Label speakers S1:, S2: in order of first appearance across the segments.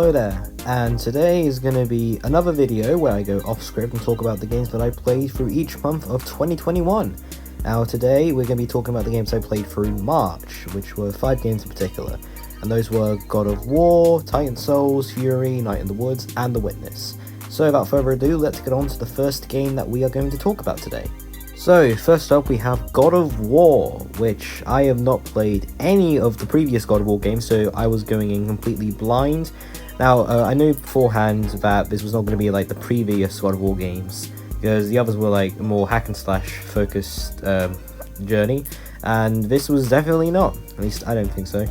S1: Hello there, and today is going to be another video where I go off script and talk about the games that I played through each month of 2021. Now today we're going to be talking about the games I played through March, which were 5 games in particular, and those were God of War, Titan Souls, Fury, Night in the Woods, and The Witness. So without further ado, let's get on to the first game that we are going to talk about today. So, first up we have God of War, which I have not played any of the previous God of War games, so I was going in completely blind. Now, I knew beforehand that this was not going to be like the previous God of War games, because the others were like more hack and slash focused journey, and this was definitely not, at least I don't think so,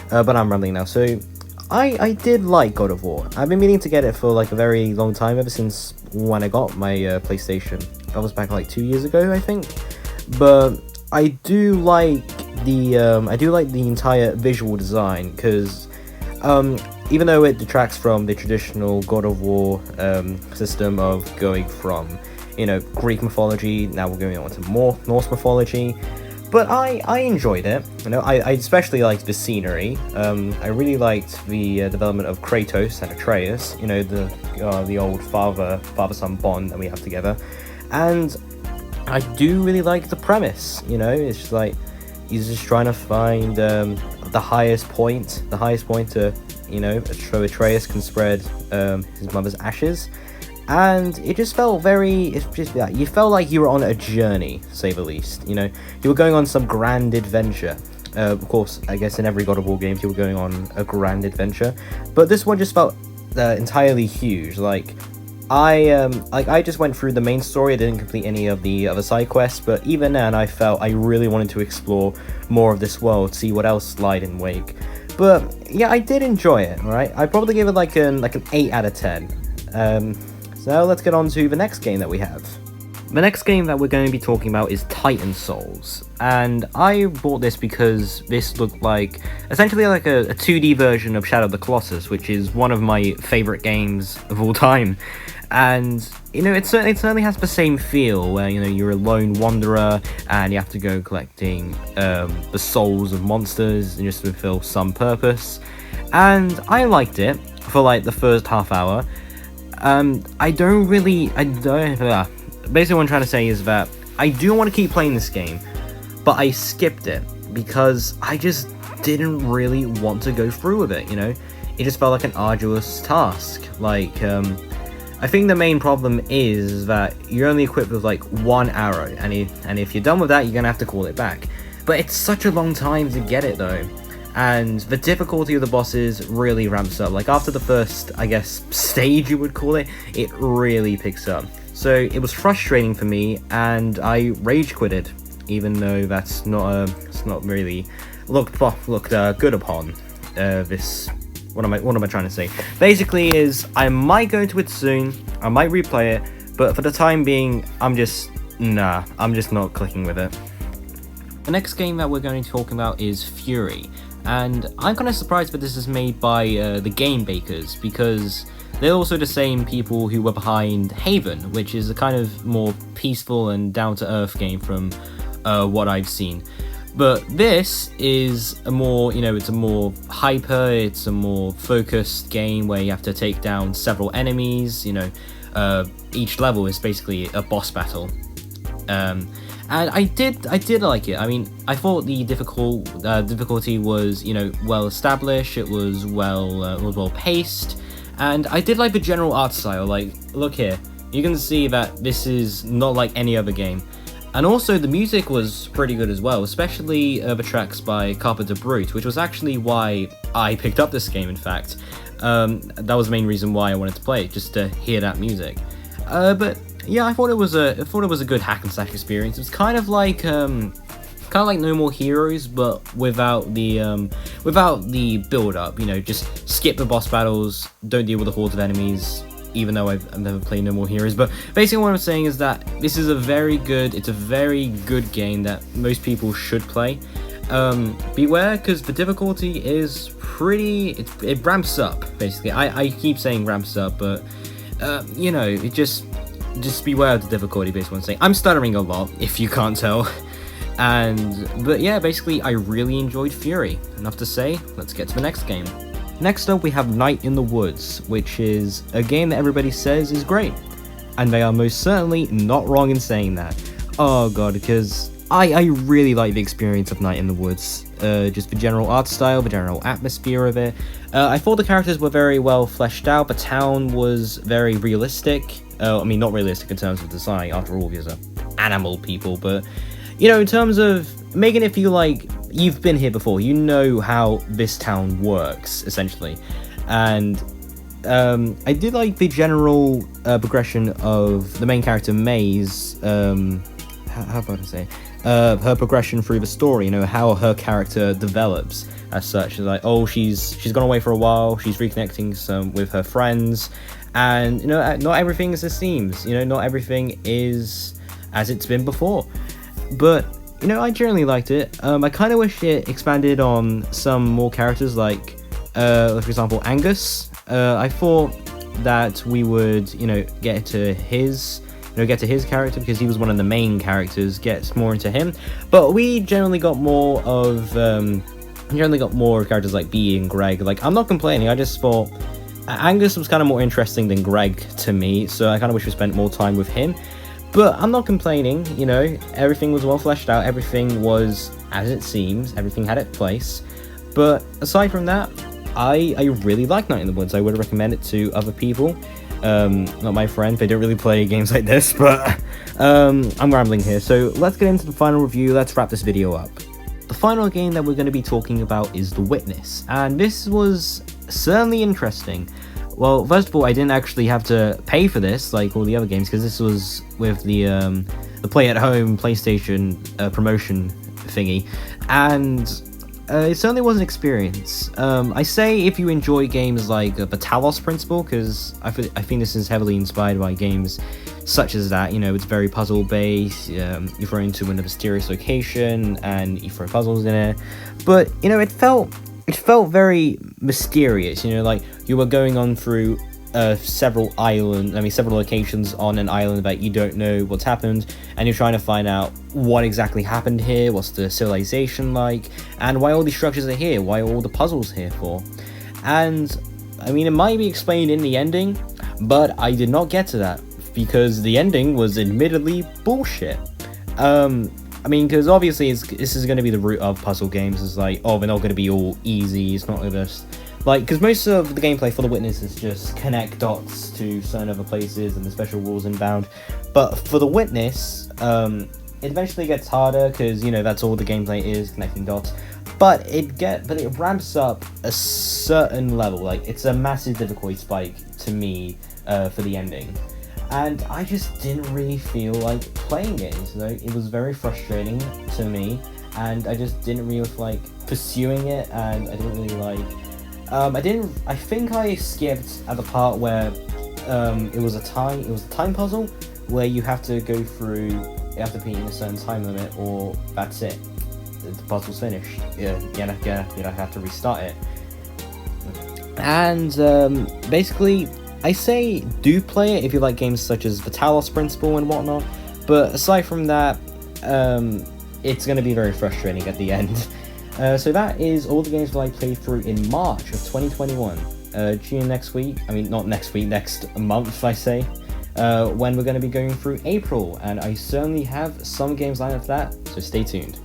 S1: but I'm rambling now. So, I did like God of War. I've been meaning to get it for like a very long time, ever since when I got my PlayStation. That was back like 2 years ago, I think. But I do like the entire visual design, because even though it detracts from the traditional God of War system of going from, Greek mythology, now we're going on to more Norse mythology. But I enjoyed it. I especially liked the scenery. I really liked the development of Kratos and Atreus. The old father-son bond that we have together. And I do really like the premise. It's just like he's just trying to find the highest point to, so Atreus can spread his mother's ashes. And it just felt you felt like you were on a journey, to say the least. You were going on some grand adventure. Of course, I guess in every God of War game you were going on a grand adventure, but this one just felt entirely huge. I just went through the main story. I didn't complete any of the other side quests, but even then I felt I really wanted to explore more of this world, see what else lied in wake. But yeah, I did enjoy it. Alright, I'd probably give it like an 8 out of 10. So now let's get on to the next game that we have. The next game that we're going to be talking about is Titan Souls, and I bought this because this looked like essentially like a 2D version of Shadow of the Colossus, which is one of my favorite games of all time. And it certainly has the same feel where you're a lone wanderer and you have to go collecting the souls of monsters and just to fulfill some purpose. And I liked it for like the first half hour. Basically what I'm trying to say is that I do want to keep playing this game, but I skipped it because I just didn't really want to go through with it. It just felt like an arduous task. I think the main problem is that you're only equipped with like one arrow, and if you're done with that, you're gonna have to call it back. But it's such a long time to get it though. And the difficulty of the bosses really ramps up. Like after the first, I guess, stage you would call it, it really picks up. So it was frustrating for me, and I rage quitted, even though that's not really looked good upon. What am I trying to say? Basically, is I might go into it soon. I might replay it, but for the time being, I'm just not clicking with it. The next game that we're going to talk about is Fury. And I'm kind of surprised that this is made by the Game Bakers, because they're also the same people who were behind Haven, which is a kind of more peaceful and down-to-earth game from what I've seen. But this is a more, it's a more hyper, it's a more focused game where you have to take down several enemies. Each level is basically a boss battle. And I did like it. I mean, I thought the difficulty was, well established. It was well paced, and I did like the general art style. Like, look here, you can see that this is not like any other game, and also the music was pretty good as well, especially the tracks by Carpenter Brut, which was actually why I picked up this game. In fact, that was the main reason why I wanted to play it, just to hear that music. But yeah, I thought it was a good hack and slash experience. It was kind of like No More Heroes, but without the build up. Just skip the boss battles, don't deal with the hordes of enemies. Even though I've never played No More Heroes, but basically what I'm saying is that this is a very good game that most people should play. Beware, because the difficulty is it ramps up. Basically, I keep saying ramps up, but it just beware of the difficulty, based on saying. I'm stuttering a lot, if you can't tell. But yeah, basically, I really enjoyed Fury. Enough to say, let's get to the next game. Next up we have Night in the Woods, which is a game that everybody says is great, and they are most certainly not wrong in saying that. Oh god, because I really like the experience of Night in the Woods, just the general art style, the general atmosphere of it. I thought the characters were very well fleshed out, the town was very realistic. I mean, not realistic in terms of design, after all, these are animal people, but, you know, in terms of making it feel like you've been here before, you know how this town works, essentially. And I did like the general progression of the main character, May's, how about I say, her progression through the story, you know, how her character develops as such. Like, oh, she's gone away for a while, she's reconnecting with her friends, and, you know, not everything is as it seems, you know, not everything is as it's been before. But, you know, I generally liked it. I kind of wish it expanded on some more characters, like, for example, Angus. I thought that we would, you know, get to his character, because he was one of the main characters, get more into him. But we generally got more of characters like Bea and Greg. Like, I'm not complaining, I just thought Angus was kind of more interesting than Greg to me, so I kind of wish we spent more time with him. But I'm not complaining, you know, everything was well fleshed out, everything was as it seems, everything had its place. But aside from that, I really like Night in the Woods. I would recommend it to other people. Not my friend, they don't really play games like this, but I'm rambling here, so let's get into the final review. Let's wrap this video up. The final game that we're going to be talking about is The Witness, and this was certainly interesting. Well, first of all, I didn't actually have to pay for this like all the other games, because this was with the Play at Home PlayStation promotion thingy, and it certainly was an experience. I say if you enjoy games like the Talos Principle, because I think this is heavily inspired by games such as that. You know, it's very puzzle based. You throw into a mysterious location and you throw puzzles in it, but you know, it felt very mysterious. You know, like you were going on through several locations on an island that you don't know what's happened, and you're trying to find out what exactly happened here, what's the civilization like, and why all these structures are here, why are all the puzzles here for. And I mean, it might be explained in the ending, but I did not get to that, because the ending was admittedly bullshit. I mean, because obviously this is going to be the root of puzzle games, is like, oh, they're not going to be all easy, it's not just like, because most of the gameplay for The Witness is just connect dots to certain other places and the special rules inbound. But for The Witness, it eventually gets harder, because, you know, that's all the gameplay is, connecting dots. But it ramps up a certain level. Like, it's a massive difficulty spike to me for the ending. And I just didn't really feel like playing it. So it was very frustrating to me, and I just didn't really like pursuing it, and I didn't really like... I think I skipped at the part where it was a time puzzle where you have to go through, you have to be in a certain time limit, or that's it, the puzzle's finished. You have to restart it. And basically, I say do play it if you like games such as the Talos Principle and whatnot, but aside from that, it's going to be very frustrating at the end. So that is all the games that I played through in March of 2021. Tune in next week, next month I say, when we're going to be going through April, and I certainly have some games lined up for that, so stay tuned.